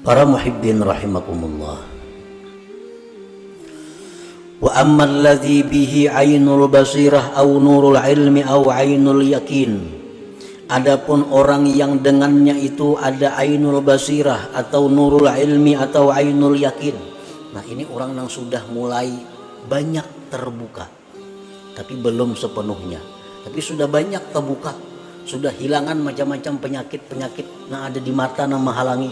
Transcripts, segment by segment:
Para muhibbin rahimakumullah. Wa ammal ladzi bihi ainul basirah au nurul ilmi au ainul yakin. Adapun orang yang dengannya itu ada ainul basirah atau nurul ilmi atau ainul yakin. Nah, ini orang yang sudah mulai banyak terbuka, tapi belum sepenuhnya. Tapi sudah banyak terbuka, sudah hilangan macam-macam penyakit-penyakit yang ada di mata yang menghalangi.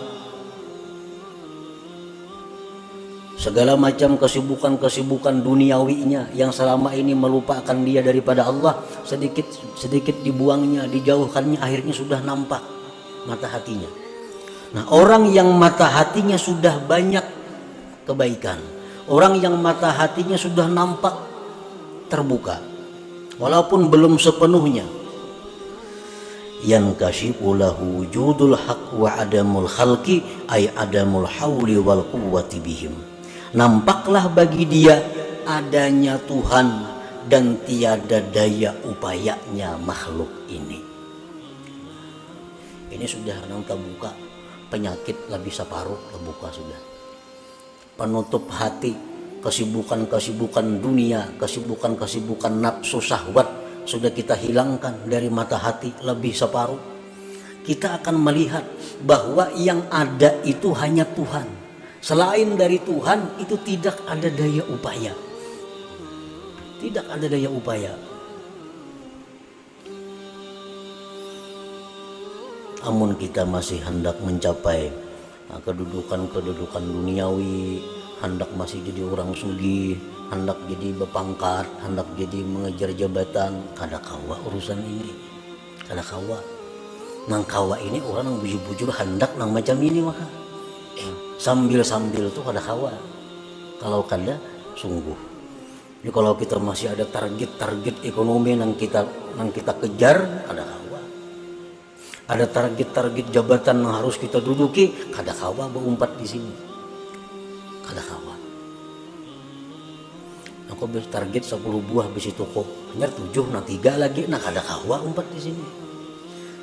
Segala macam kesibukan-kesibukan duniawinya yang selama ini melupakan dia daripada Allah, sedikit dibuangnya, dijauhkannya, akhirnya sudah nampak mata hatinya. Nah, orang yang mata hatinya sudah banyak kebaikan, orang yang mata hatinya sudah nampak terbuka, walaupun belum sepenuhnya, yankashifu lahu wujudul haq wa adamul khalqi ay adamul hauli wal quwwati bihim. Nampaklah bagi dia adanya Tuhan dan tiada daya upayanya makhluk ini. Ini sudah nang terbuka, penyakit lebih separuh terbuka sudah. Penutup hati, kesibukan-kesibukan dunia, kesibukan-kesibukan nafsu syahwat sudah kita hilangkan dari mata hati lebih separuh. Kita akan melihat bahwa yang ada itu hanya Tuhan. Selain dari Tuhan itu tidak ada daya upaya. Tidak ada daya upaya. Namun kita masih hendak mencapai kedudukan duniawi, hendak masih jadi orang sugih, hendak jadi berpangkat, hendak jadi mengejar jabatan. Kada kawa urusan ini, kada kawa. Nang kawa ini orang yang bujur-bujur hendak nang macam ini maka. Sambil-sambil tuh kada kawa. Kalau kada sungguh. Jadi kalau kita masih ada target ekonomi yang kita kejar, kada kawa. Ada target jabatan yang harus kita duduki, kada kawa berumpat di sini. Kada kawa. Aku target 10 buah besi toko, hanya 7 nah 3 lagi, nah kada kawa umpat di sini.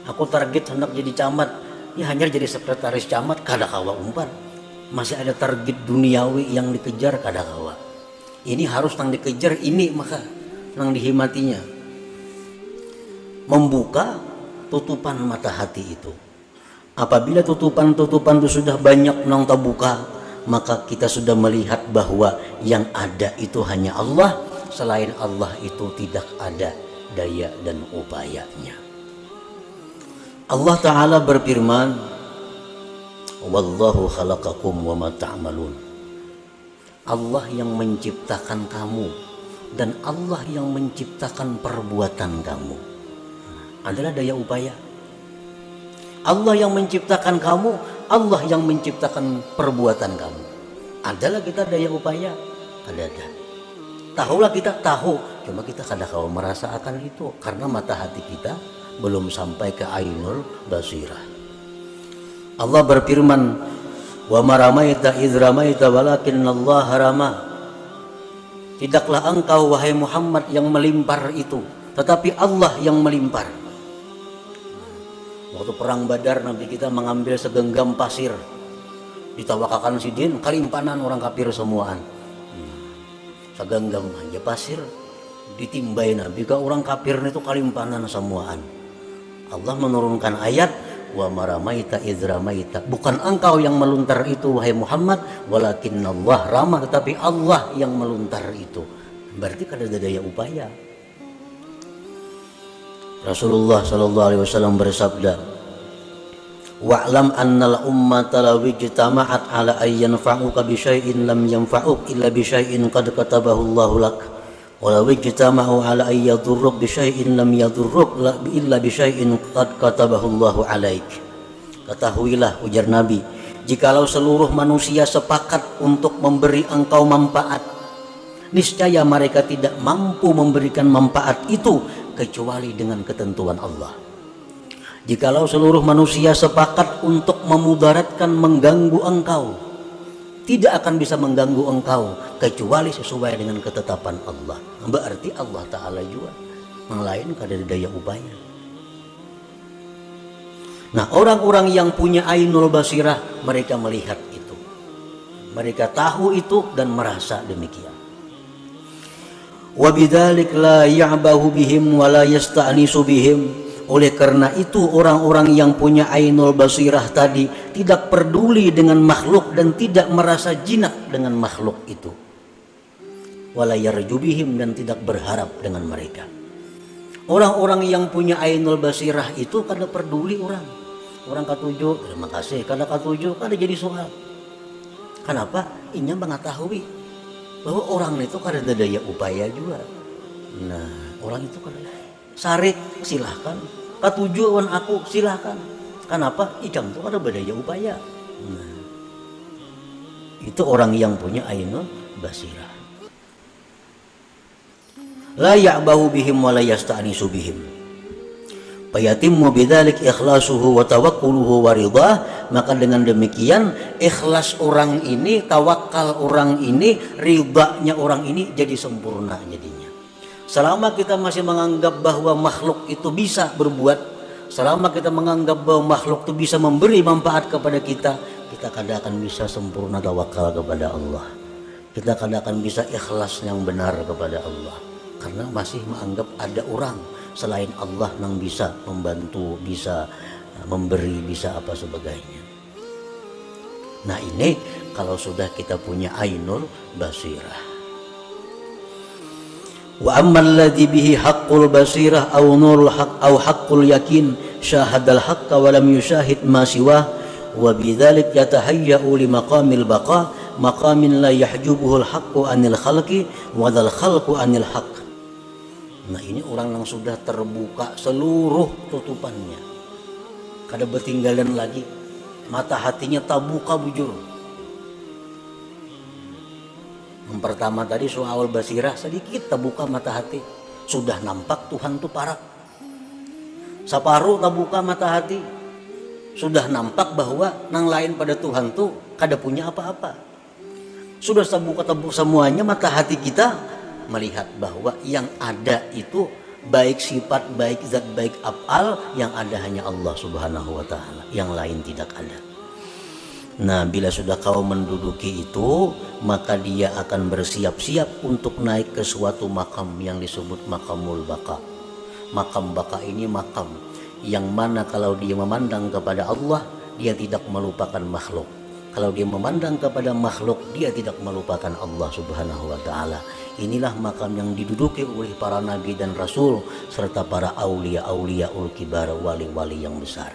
Aku target hendak jadi camat, ya hanya jadi sekretaris camat, kada kawa umpat. Masih ada target duniawi yang dikejar, kada kawa. Ini harus nang dikejar ini maka nang dihimatinya. Membuka tutupan mata hati itu. Apabila tutupan-tutupan itu sudah banyak nang terbuka, maka kita sudah melihat bahwa yang ada itu hanya Allah. Selain Allah itu tidak ada daya dan upayanya. Allah Ta'ala berfirman, wallahu khalaqakum wa ma ta'malun. Allah yang menciptakan kamu dan Allah yang menciptakan perbuatan kamu. Adalah daya upaya. Allah yang menciptakan kamu, Allah yang menciptakan perbuatan kamu. Adalah kita daya upaya? Ada. Tahulah kita tahu, cuma kita kadang-kadang merasa akan itu karena mata hati kita belum sampai ke ainul basirah. Allah berfirman, wa ma ramaita idz ramaita walakinnallaha rama. Tidaklah engkau wahai Muhammad yang melimpar itu, tetapi Allah yang melimpar. Waktu perang Badar Nabi kita mengambil segenggam pasir, ditawakakan sidin, kalimpanan orang kafir semuaan. Segenggam aja pasir ditimbai Nabi ke orang kafir itu kalimpanan semuaan. Allah menurunkan ayat, wa maramaita idz ramaita. Bukan engkau yang meluntar itu wahai Muhammad, walakinnallah rama, tetapi Allah yang meluntar itu. Berarti kada ada daya upaya. Rasulullah sallallahu alaihi wasallam bersabda, wa'lam annal ummata law ijtama'at ala ay yanfa'uka bi syai'in lam yanfa'uk illa bi syai'in qad katabahu Allahu lak. Walau ijtama'u ala ay yadurruk bi syai'in lam yadurruk illa bi syai'in qad katabahu Allahu alaik. Ketahuilah, ujar Nabi, jikalau seluruh manusia sepakat untuk memberi engkau manfaat, niscaya mereka tidak mampu memberikan manfaat itu kecuali dengan ketentuan Allah. Jikalau seluruh manusia sepakat untuk memudaratkan, mengganggu engkau, tidak akan bisa mengganggu engkau kecuali sesuai dengan ketetapan Allah. Berarti Allah Ta'ala juga, yang lain kada ada daya upaya. Nah, orang-orang yang punya ainul basirah, mereka melihat itu, mereka tahu itu dan merasa demikian. Wa bidzalik la ya'bahu bihim wa la yasta'nisu bihim. Oleh karena itu orang-orang yang punya ainul basirah tadi tidak peduli dengan makhluk dan tidak merasa jinak dengan makhluk itu. Wala yarju bihim, dan tidak berharap dengan mereka. Orang-orang yang punya ainul basirah itu kada peduli orang. Orang katuju, terima kasih, kada katuju, kada jadi soal. Kenapa? Inya mengetahui bahwa orang itu kada ada daya upaya juga. Nah, orang itu kada sarik, silahkan. Katujuan aku, silahkan. Kenapa? Ijang itu kada berdaya upaya. Nah, itu orang yang punya ainul basirah. La ya'bahu bihim wa la yasta'nisu bihim. Fayatimmu bidzalik ikhlasuhu wa tawakkuluhu wa ridhah. Maka dengan demikian ikhlas orang ini, tawakal orang ini, ridhanya orang ini jadi sempurna jadinya. Selama kita masih menganggap bahwa makhluk itu bisa berbuat, selama kita menganggap bahwa makhluk itu bisa memberi manfaat kepada kita, kita kadang akan bisa sempurna tawakal kepada Allah. Kita kadang akan bisa ikhlas yang benar kepada Allah, karena masih menganggap ada orang selain Allah yang bisa membantu, bisa memberi, bisa apa sebagainya. Nah, ini kalau sudah kita punya ainul basirah. Wa ammal ladzi bihi haqqul basirah aw nurul haqq aw haqqul yakin syahadal haqqa wa lam yushahid ma siwah wa bidzalik yatahayya'u li maqamil baqa maqamin la yahjubuhul haqqu anil khalqi wa dzal khalqu anil haqq. Nah, ini orang yang sudah terbuka seluruh tutupannya, kada bertinggalan lagi, mata hatinya terbuka bujur. Yang pertama tadi soal basirah, sedikit terbuka mata hati, sudah nampak Tuhan itu parak. Separuh terbuka mata hati, sudah nampak bahwa nang lain pada Tuhan tuh kada punya apa-apa. Sudah terbuka semuanya mata hati kita, melihat bahwa yang ada itu baik sifat, baik zat, baik af'al, yang ada hanya Allah Subhanahu wa ta'ala, yang lain tidak ada. Nah, bila sudah kau menduduki itu, maka dia akan bersiap-siap untuk naik ke suatu makam yang disebut makamul baka. Makam baka ini makam yang mana kalau dia memandang kepada Allah, dia tidak melupakan makhluk. Kalau dia memandang kepada makhluk, dia tidak melupakan Allah Subhanahu wa ta'ala. Inilah makam yang diduduki oleh para nabi dan rasul serta para aulia-auliaul kibar, wali-wali yang besar.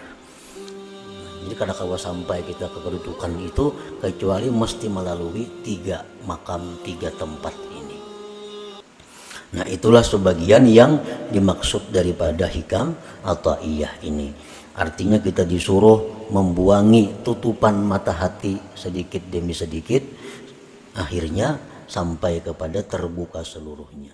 Jadi kadang-kadang sampai kita ke kedudukan itu kecuali mesti melalui 3 makam, 3 tempat ini. Nah, itulah sebagian yang dimaksud daripada hikam ataiyah ini. Artinya kita disuruh membuangi tutupan mata hati sedikit demi sedikit, akhirnya sampai kepada terbuka seluruhnya.